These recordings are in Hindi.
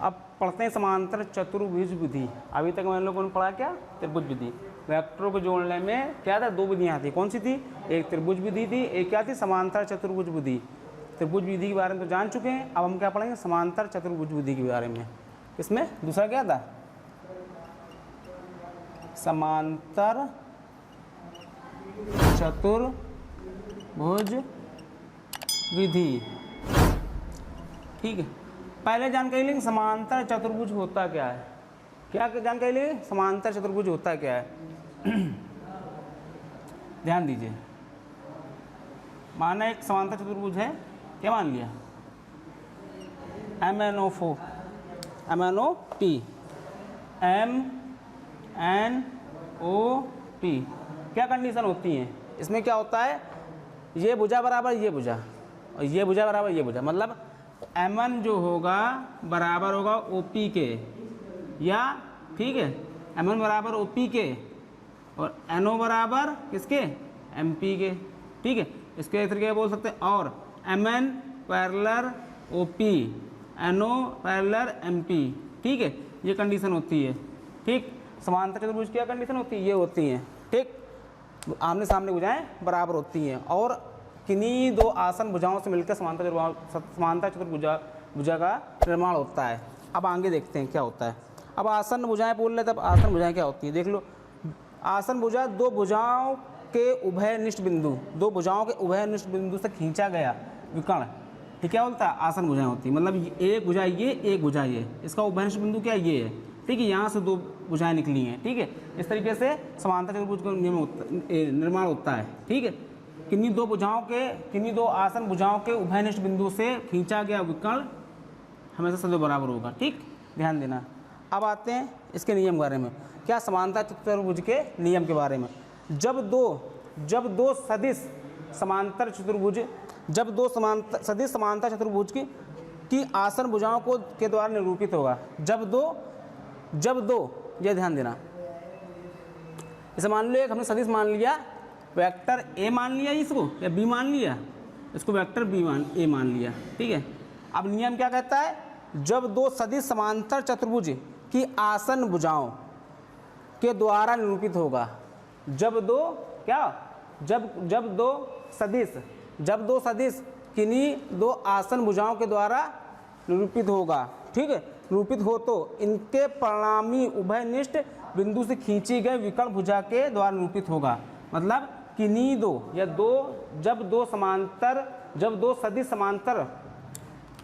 अब पढ़ते हैं समांतर चतुर्भुज विधि। अभी तक हम लोगों ने पढ़ा क्या, त्रिभुज विधि। वेक्टरों को जोड़ने में क्या था, दो विधियाँ थी। कौन सी थी, एक त्रिभुज विधि थी, एक क्या थी, समांतर चतुर्भुज विधि। त्रिभुज विधि के बारे में तो जान चुके हैं, अब हम क्या पढ़ेंगे, समांतर चतुर्भुज विधि के बारे में। इसमें दूसरा क्या था, समांतर चतुर्भुज विधि। ठीक है, पहले जानकारी लेंगे समांतर चतुर्भुज होता क्या है। क्या जानकारी लेंगे, समांतर चतुर्भुज होता क्या है। ध्यान दीजिए, माना एक समांतर चतुर्भुज है, क्या मान लिया, MNO4 MNOP MNOP। क्या कंडीशन होती हैं इसमें, क्या होता है, ये भुजा बराबर ये भुजा और ये भुजा बराबर ये भुजा, मतलब Mn जो होगा बराबर होगा OP के, या ठीक है Mn बराबर OP के और NO बराबर किसके, MP के। ठीक है, इसके तरीके बोल सकते हैं, और Mn parallel OP NO parallel MP। ठीक है, ये कंडीशन होती है। ठीक, समांतर चतुर्भुज की क्या कंडीशन होती है, ये होती है। ठीक, आमने सामने भुजाएं बराबर होती हैं और किन्हीं दो आसन भुजाओं से मिलकर समांतर चतुर्भुजा का निर्माण होता है। अब आगे देखते हैं क्या होता है। अब आसन भुजाएं बोल रहे, तब आसन भुजाएं क्या होती है, देख लो। आसन भुजा दो भुजाओं के उभयनिष्ठ बिंदु, दो भुजाओं के उभयनिष्ठ बिंदु से खींचा गया विकर्ण, ठीक क्या बोलता है, आसन भुजाएं होती है। मतलब एक भुजा ये, एक भुजा ये, इसका उभयनिष्ठ बिंदु क्या ये है। ठीक है, यहाँ से दो भुजाएं निकली हैं। ठीक है, इस तरीके से समांतर चतुर्भुज का निर्माण होता है। ठीक है, किन्हीं दो भुजाओं के, किन्हीं दो आसन भुजाओं के उभयनिष्ठ बिंदु से खींचा गया विकर्ण हमेशा सदैव बराबर होगा। ठीक, ध्यान देना। अब आते हैं इसके नियम के बारे में, क्या समांतर चतुर्भुज के नियम के बारे में। जब दो सदिश समांतर चतुर्भुज, जब दो सदिश समांतर चतुर्भुज की आसन भुजाओं को के द्वारा निरूपित होगा। जब दो, ये ध्यान देना, इसे मान लो एक हमने सदिश मान लिया, वेक्टर ए मान लिया इसको, या बी मान लिया इसको, वेक्टर ए मान लिया। ठीक है, अब नियम क्या कहता है, जब दो सदिश समांतर चतुर्भुज की आसन भुजाओं के द्वारा निरूपित होगा। जब दो सदिश किन्हीं दो आसन भुजाओं के द्वारा निरूपित होगा। ठीक है, निरूपित हो तो इनके परिणामी उभयनिष्ठ बिंदु से खींची गई विकर्ण भुजा के द्वारा निरूपित होगा। मतलब किन्हीं दो या दो, जब दो सदिश समांतर,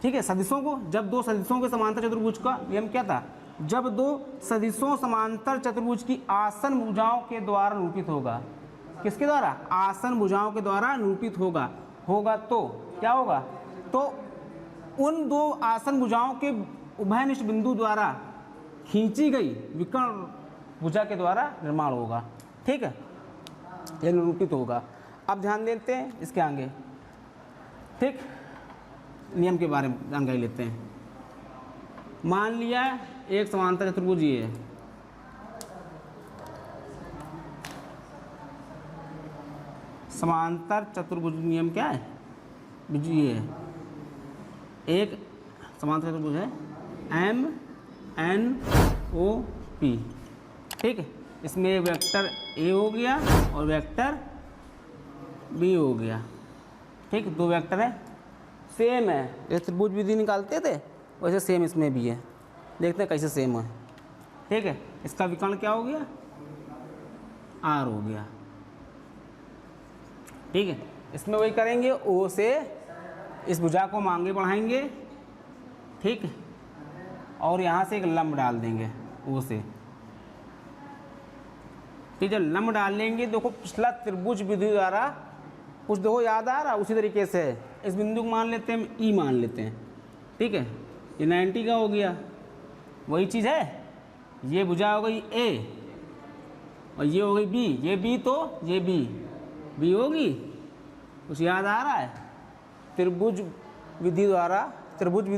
ठीक है, सदिशों को, जब दो सदिशों के समांतर चतुर्भुज का नियम क्या था, जब दो सदिशों समांतर चतुर्भुज की आसन भुजाओं के द्वारा निरूपित होगा। किसके द्वारा, आसन भुजाओं के द्वारा निरूपित होगा तो क्या होगा, तो उन दो आसन भुजाओं के उभयनिष्ठ बिंदु द्वारा खींची गई विकर्ण भुजा के द्वारा निर्माण होगा। ठीक है, यह निरूपित होगा। अब ध्यान देते हैं इसके आगे। ठीक, नियम के बारे में जानकारी लेते हैं। मान लिया एक समांतर चतुर्भुज ये है, समांतर चतुर्भुज नियम क्या है, ये है, एक समांतर चतुर्भुज है MNOP। ठीक है, इसमें एक वेक्टर ए हो गया और वेक्टर बी हो गया। ठीक, दो वेक्टर है, सेम है, जैसे त्रिभुज विधि निकालते थे वैसे सेम इसमें भी है। देखते हैं कैसे सेम है। ठीक है, इसका विकर्ण क्या हो गया, R हो गया। ठीक है, इसमें वही करेंगे, O से इस भुजा को आगे बढ़ाएंगे। ठीक, और यहाँ से एक लंब डाल देंगे O से। ठीक है, लंब डाल लेंगे। देखो पिछला त्रिभुज विधि द्वारा कुछ देखो याद आ रहा, उसी तरीके से इस बिंदु को मान लेते हैं, हम E मान लेते हैं। ठीक है, ये 90 का हो गया, वही चीज़ है। ये भुजा हो गई A और ये हो गई B, ये B तो ये B होगी। कुछ याद आ रहा है, त्रिभुज विधि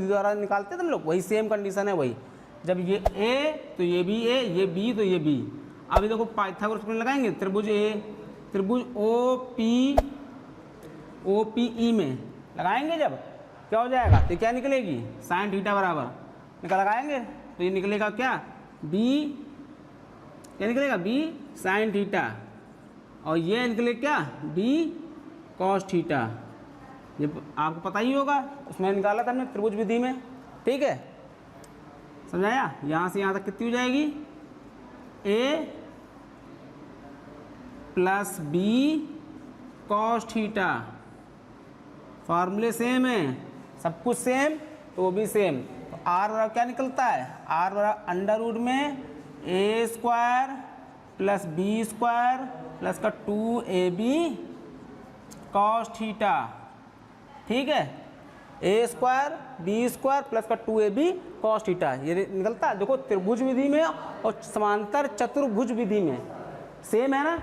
द्वारा निकालते थे हम लोग, वही सेम कंडीशन है वही। जब ये A तो ये भी A, ये B तो ये B। अभी देखो पाइथागोरस प्रमेय लगाएंगे, त्रिभुज OPE में लगाएंगे, जब क्या हो जाएगा तो क्या निकलेगी, sin थीटा बराबर निकाल लगाएंगे तो ये निकलेगा क्या, बी, क्या निकलेगा, बी साइन थीटा, और ये निकले क्या, बी कॉस थीटा। ये आपको पता ही होगा, उसमें निकाला था हमने त्रिभुज विधि में। ठीक है, समझाया। यहाँ से यहाँ तक कितनी हो जाएगी, ए प्लस बी कॉस थीटा। फॉर्मूले सेम है, सब कुछ सेम, तो वो भी सेम। तो आर बराबर क्या निकलता है, आर बराबर अंडर रूट में A square plus B square plus का 2ab कॉस थीटा। ठीक है, A square B square plus का 2ab कॉस थीटा, ये निकलता है। देखो त्रिभुज विधि में और समांतर चतुर्भुज विधि में सेम है ना,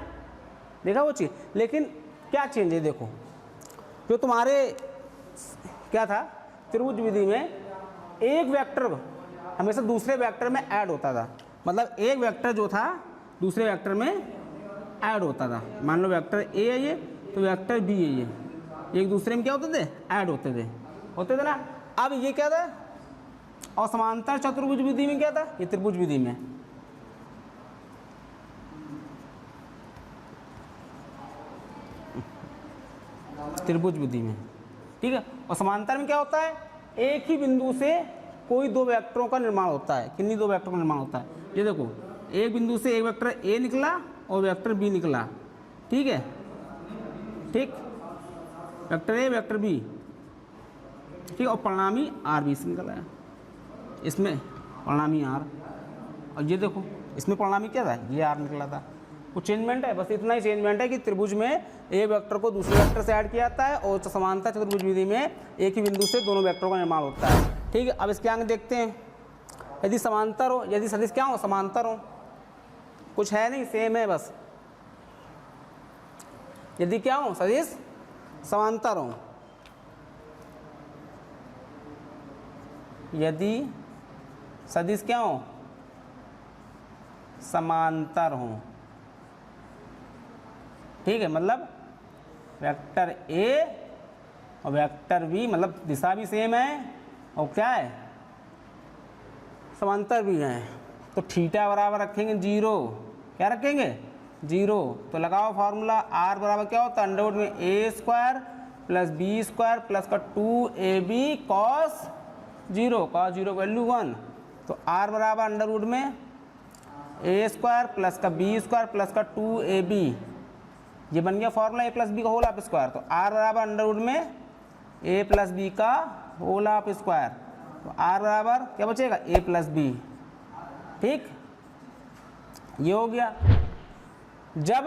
देखा वो चीज़। लेकिन क्या चेंज है, देखो जो तुम्हारे क्या था त्रिभुज विधि में, एक वेक्टर हमेशा दूसरे वेक्टर में ऐड होता था। मतलब एक वेक्टर जो था दूसरे वेक्टर में ऐड होता था। मान लो वेक्टर ए है ये, तो वेक्टर बी है ये, एक दूसरे में क्या होते थे, ऐड होते थे ना। अब ये क्या था, और समांतर चतुर्भुज विधि में क्या था, ये त्रिभुज विधि में। त्रिभुज विधि में, ठीक है। और समांतर में क्या होता है, एक ही बिंदु से कोई दो वेक्टरों का निर्माण होता है। किन्हीं दो वेक्टरों का निर्माण होता है, ये देखो एक बिंदु से एक वेक्टर ए निकला और वेक्टर बी निकला। ठीक है, ठीक, वेक्टर ए वेक्टर बी, ठीक, और परिणामी आर बी से निकला है, इसमें परिणामी आर। और ये देखो इसमें परिणामी क्या था, ये आर निकला था। कुछ चेंजमेंट है, बस इतना ही चेंजमेंट है कि त्रिभुज में एक वेक्टर को दूसरे वेक्टर से ऐड किया जाता है, और समांतर चतुर्भुज विधि में एक ही बिंदु से दोनों वेक्टरों का निर्माण होता है। ठीक है, अब इसके आगे देखते हैं। यदि समांतर हो, यदि सदिश क्या हो, समांतर हो, कुछ है नहीं, सेम है बस। यदि क्या हो, सदिश समांतर हो, यदि सदिश क्या हो, समांतर हो। ठीक है, मतलब वेक्टर ए और वेक्टर बी, मतलब दिशा भी सेम है और क्या है, समांतर भी है। तो थीटा बराबर रखेंगे 0, क्या रखेंगे, 0। तो लगाओ फार्मूला, आर बराबर क्या होता है, अंडर रूट में A square plus B square plus का 2ab कॉस 0, कॉस 0 वैल्यू 1। तो आर बराबर अंडर रूट में ए स्क्वायर प्लस का बी स्क्वायर प्लस का 2ab, ये बन गया फॉर्मूला ए प्लस बी का होल ऑफ स्क्वायर। तो आर बराबर अंडर रूट में ए प्लस बी का होल ऑफ स्क्वायर। तो आर बराबर क्या बचेगा, ए प्लस बी। ठीक, ये हो गया। जब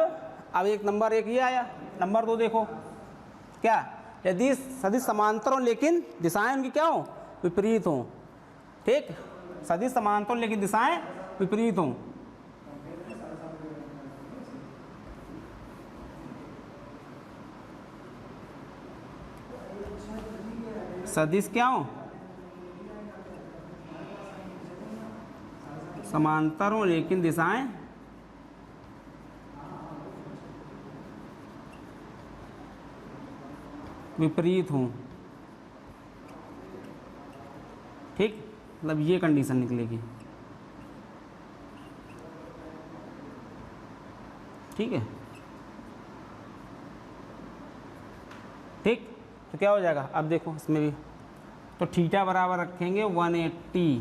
अब एक नंबर एक ये आया, नंबर 2 देखो क्या, यदि सदिश समांतर हो लेकिन दिशाएं उनकी क्या हो, विपरीत हो। ठीक, सदिश समांतर हो लेकिन दिशाएं विपरीत हों। सदिश क्या हो, समांतर हो लेकिन दिशाएं विपरीत हों। ठीक, मतलब ये कंडीशन निकलेगी। ठीक है, ठीक, तो क्या हो जाएगा, अब देखो इसमें भी तो थीटा बराबर रखेंगे 180।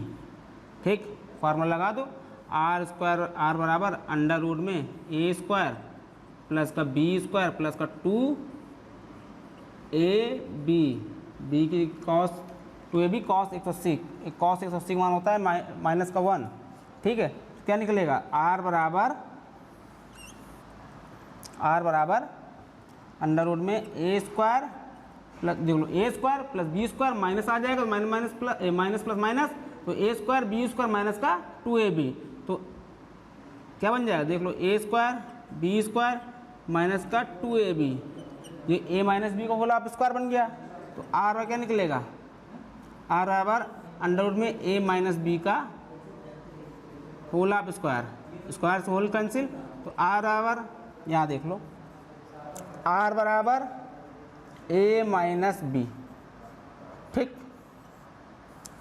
ठीक, फार्मूला लगा दो, आर स्क्वायर, आर बराबर अंडर रूट में ए स्क्वायर प्लस का बी स्क्वायर प्लस का 2ab, बी की कॉस 2ab कॉस 180, कॉस 180 का मान होता है माइनस का 1। ठीक है, तो क्या निकलेगा, आर बराबर अंडर रूट में ए स्क्वायर प्लस, देख लो A square plus B square, minus आ जाएगा, माइनस प्लस माइनस, तो A square B square minus का 2ab, तो क्या बन जाएगा, देख लो A square B square minus का 2ab, ये ए माइनस बी का होल ऑफ स्क्वायर बन गया। तो आर क्या निकलेगा, आर बराबर अंडर रूट में ए माइनस बी का होल ऑफ स्क्वायर, स्क्वायर से होल कैंसिल। तो आर बराबर, यहाँ देख लो, आर बराबर ए माइनस बी। ठीक,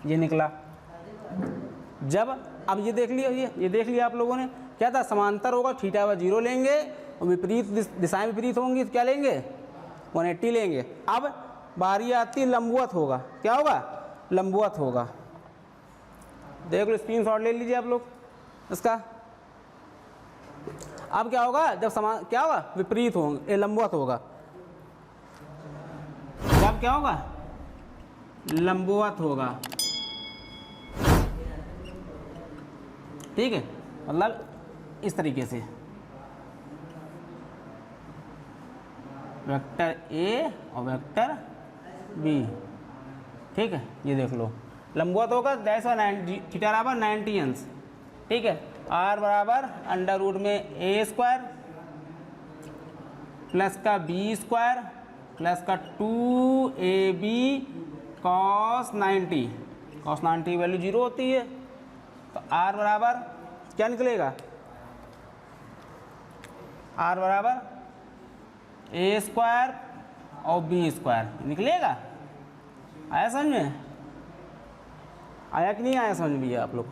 ये निकला। जब अब ये देख लिया, ये देख लिया आप लोगों ने, क्या था, समांतर होगा थीटा व 0 लेंगे और विपरीत दिशाएं विपरीत होंगी तो क्या लेंगे, 180 लेंगे। अब बारी आती है लंबवत होगा, क्या होगा, लंबवत होगा। देख लो, स्क्रीनशॉट ले लीजिए आप लोग इसका। अब क्या होगा, जब समान क्या होगा, विपरीत होंगे, लंबवत होगा। जब क्या होगा, लंबवत होगा, ठीक है, मतलब इस तरीके से वेक्टर ए और वेक्टर बी, ठीक है, ये देख लो लंबवत होगा, दैट्स व्हाई थीटा बराबर 90 अंश, ठीक है। आर बराबर अंडर रूट में ए स्क्वायर प्लस का बी स्क्वायर प्लस का 2ab cos 90, cos 90 की वैल्यू 0 होती है, तो आर बराबर क्या निकलेगा, आर बराबर ए स्क्वायर और बी स्क्वायर निकलेगा। आया समझ में, आया कि नहीं आया समझ में भैया आप लोग।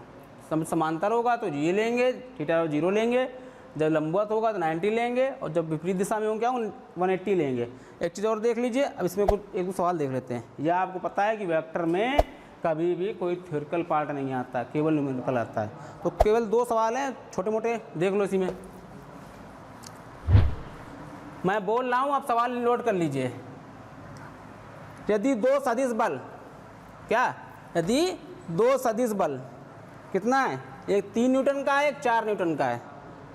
समांतर होगा तो ये लेंगे, थीटा 0 लेंगे, जब लंबवत होगा तो 90 लेंगे, और जब विपरीत दिशा में होंगे क्या 180 लेंगे। एक चीज़ और देख लीजिए, अब इसमें कुछ एक सवाल देख लेते हैं। यह आपको पता है कि वेक्टर में कभी भी कोई थ्योरिटिकल पार्ट नहीं आता, केवल न्यूमेरिकल आता है। तो केवल 2 सवाल हैं छोटे मोटे, देख लो इसी में। मैं बोल रहा हूँ, आप सवाल नोट कर लीजिए। यदि 2 सदिश बल, क्या, यदि 2 सदिश बल कितना है, एक 3 न्यूटन का है, एक 4 न्यूटन का है,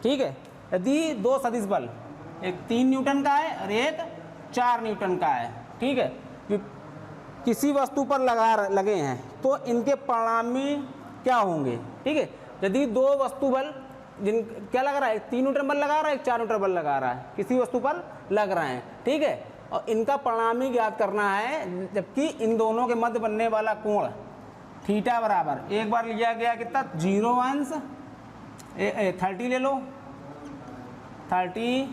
ठीक है। यदि 2 सदिश बल एक 3 न्यूटन का है और एक 4 न्यूटन का है, ठीक है, किसी वस्तु पर लगे हैं तो इनके परिणामी क्या होंगे, ठीक है। यदि 2 वस्तु बल जिन क्या लग रहा है, 3 न्यूटन बल लगा रहा है, एक 4 न्यूटन बल लगा रहा है, किसी वस्तु पर लग रहे हैं, ठीक है, और इनका परिणामी ज्ञात करना है, जबकि इन दोनों के मध्य बनने वाला कोण थीटा बराबर, एक बार लिया गया कितना 0 अंश 30 ले लो, 30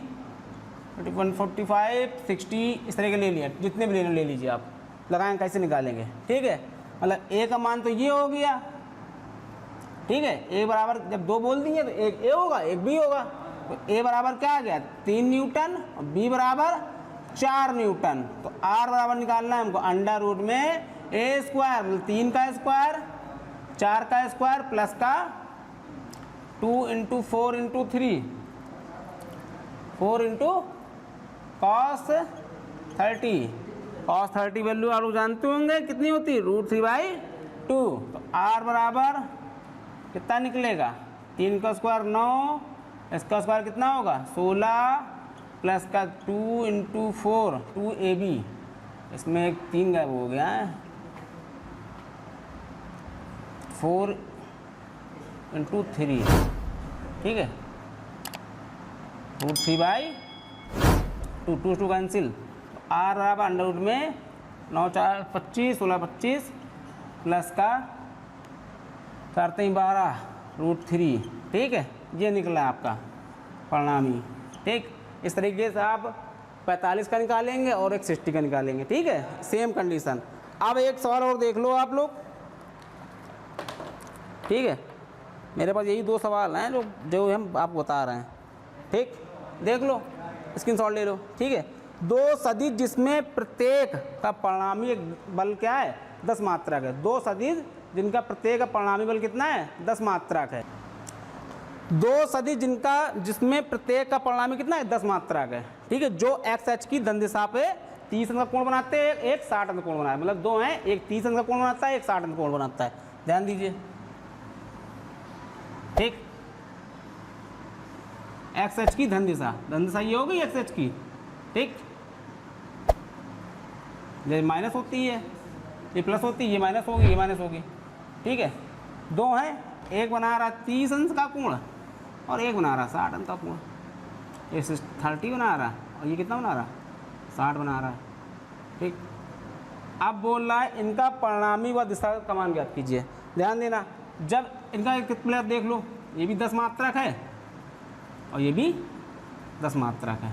145 60 इस तरह के ले लिया, जितने भी ले लीजिए आप, लगाएं कैसे निकालेंगे, ठीक है। मतलब ए का मान तो ये हो गया, ठीक है। ए बराबर जब 2 बोल दिए तो एक ए होगा एक बी होगा, तो ए बराबर क्या आ गया 3 न्यूटन और बी बराबर 4 न्यूटन। तो आर बराबर निकालना है हमको अंडर रूट में ए स्क्वायर, मतलब 3 का स्क्वायर 4 का स्क्वायर प्लस का 2 into 4 into 3 4 into cos 30, cos 30 value आप लोग जानते होंगे कितनी होती है, √3/2। तो आर बराबर कितना निकलेगा, 3 का स्क्वायर 9, इसका स्क्वायर कितना होगा 16 प्लस का 2 इंटू 4 2ab, इसमें एक 3 गायब हो गया है, 4 इंटू 3, ठीक है, √3/2 2 कैंसिल। आर बराबर अंडर रूट में 9 4 25 16 25 प्लस का 4 3 12 √3, ठीक है, ये निकला आपका परिणामी, ठीक। इस तरीके से आप 45 का निकालेंगे और एक 60 का निकालेंगे, ठीक है, सेम कंडीशन। अब एक सवाल और देख लो आप लोग, ठीक है, मेरे पास यही 2 सवाल हैं जो हम आपको बता रहे हैं, ठीक, देख लो, स्क्रीनशॉट ले लो, ठीक है। 2 सदिश जिसमें प्रत्येक का परिणामी बल क्या है 10 मात्रक है, 2 सदिश जिनका प्रत्येक का परिणामी बल कितना है 10 मात्रक है, 2 सदिश जिसमें प्रत्येक का परिणामी कितना है 10 मात्रक है, ठीक है, जो एक्स एच की धन दिशा पे 30 अंश का कोण बनाते हैं, एक 60 अंश का कोण बनाए, मतलब 2 हैं, एक 30 अंश का कोण बनाता है, एक 60 अंश का कोण बनाता है, ध्यान दीजिए, ठीक। एक्स एच की धन दिशा ये हो गई एक्स एच की, ठीक, ये माइनस होती है, ये प्लस होती है, ये माइनस होगी, ये माइनस होगी, ठीक है। 2 हैं, एक बना रहा 30 अंश का कोण और एक बना रहा 60 अंश का कोण, ये 30 बना रहा और ये कितना बना रहा 60 बना रहा है, ठीक। अब बोल रहा है इनका परिणामी व दिशा का मान ज्ञात कीजिए। ध्यान देना, जब इनका एक प्लेयर देख लो, ये भी 10 मात्रक है और ये भी 10 मात्रक है,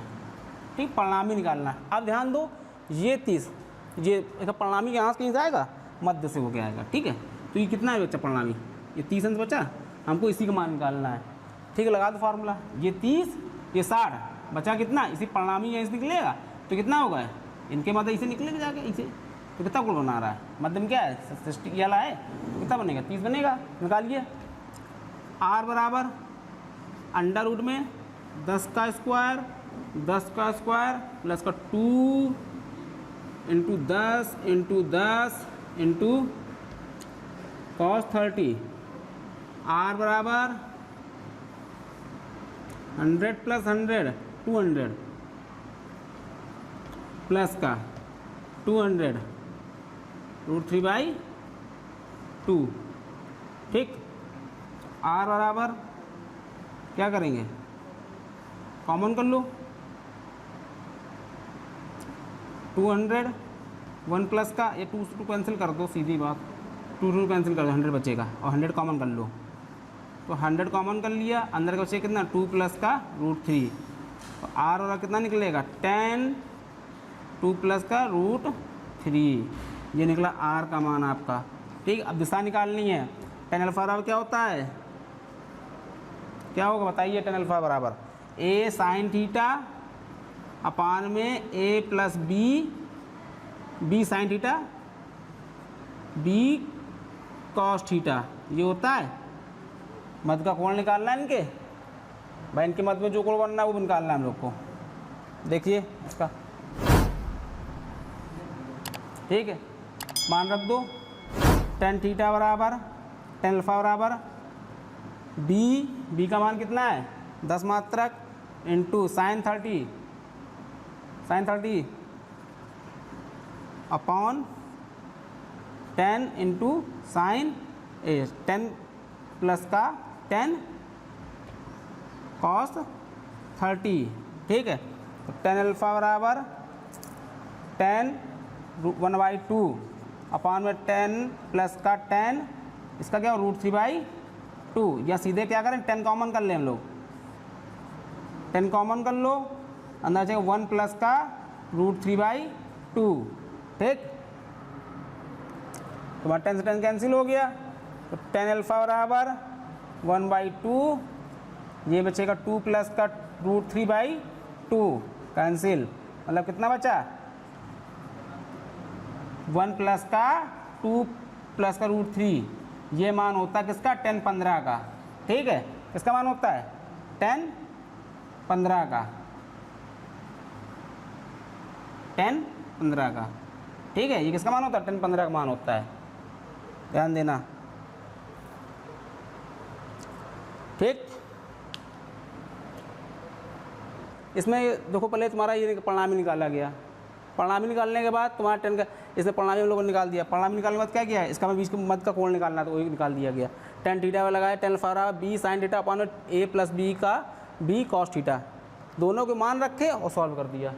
ठीक, परिणामी निकालना है। अब ध्यान दो, ये 30, ये इसका परिणामी यहाँ से कहीं से आएगा, मध्य से होके आएगा, ठीक है। तो ये कितना है बच्चा परिणामी ये 30 अंश बचा, हमको इसी का मान निकालना है। ठीक है, लगा दो फार्मूला, ये 30 ये 60 बचा कितना, इसी परिणामी अंश निकलेगा तो कितना होगा, इनके मध्य इसे निकलेगा जाके इसे, तो कितना गुण बना रहा है, मध्यम क्या है 60 वाला है, तो कितना बनेगा 30 बनेगा। निकालिए r बराबर अंडर रूट में 10 का स्क्वायर प्लस का 2 इंटू 10 इंटू cos 30, r बराबर 100 प्लस 100 200 प्लस का 200 √3/2। ठीक, r बराबर क्या करेंगे, कॉमन कर लो, 200 1 प्लस का ये 2 से 2 कैंसिल कर दो, सीधी बात 2 कैंसिल कर दो, 100 बचेगा और 100 कॉमन कर लो, तो 100 कॉमन कर लिया, अंदर का बचेगा कितना 2 प्लस का √3, तो r वाला कितना निकलेगा 10 2 प्लस का √3, ये निकला r का मान आपका। ठीक, अब दिशा निकालनी है, tan अल्फा बराबर क्या होता है, क्या होगा बताइए, tan अल्फा बराबर a sin थीटा अपान में a plus b sin theta b cos theta, ये होता है। मध्य का कोण निकालना है इनके, भाई इनके मध्य में जो कोण बनना है वो निकालना है हम लोग को। देखिए इसका, ठीक है, मान रख दो, tan थीटा बराबर tan अल्फा बराबर b का मान कितना है 10 मात्रक into sin 30 upon 10 into sin 10 plus का 10 cos 30। ठीक है, तो tan अल्फा बराबर 10 1/2 अपॉन में 10 प्लस का 10, इसका क्या √3/2, या सीधे क्या करें 10 कॉमन कर लें हम लोग, 10 कॉमन कर लो, अंदर चाहिए 1 प्लस का √3/2। ठीक, तुम्हारा 10 से 10 कैंसिल हो गया, तो tan अल्फा बराबर 1/2, ये बचेगा 2 प्लस का √3/2 कैंसिल, मतलब कितना बचा 1 प्लस का 2 प्लस का √3, ये मान होता है किसका tan 15 का। ठीक है, किसका मान होता है tan 15 का, tan 15 का। ठीक है, ये किसका मान होता है tan 15 का मान होता है, ध्यान देना। ठीक, इसमें देखो पहले तुम्हारा ये परिणामी निकाला गया, परिणामी निकालने के बाद तुम्हारा 10 का, इसने परिणामी हम लोगों ने निकाल दिया, परिणामी निकालने के बाद क्या किया है, इसका बीच के मध्य का कोण निकालना है, तो वही निकाल दिया गया। tan थीटा लगाया, tan अल्फा बराबर b sin theta upon a plus b का b cos थीटा, दोनों के मान रखे और सॉल्व कर दिया।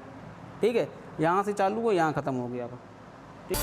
ठीक है, यहाँ से चालू हो यहाँ ख़त्म हो गया। ठीक।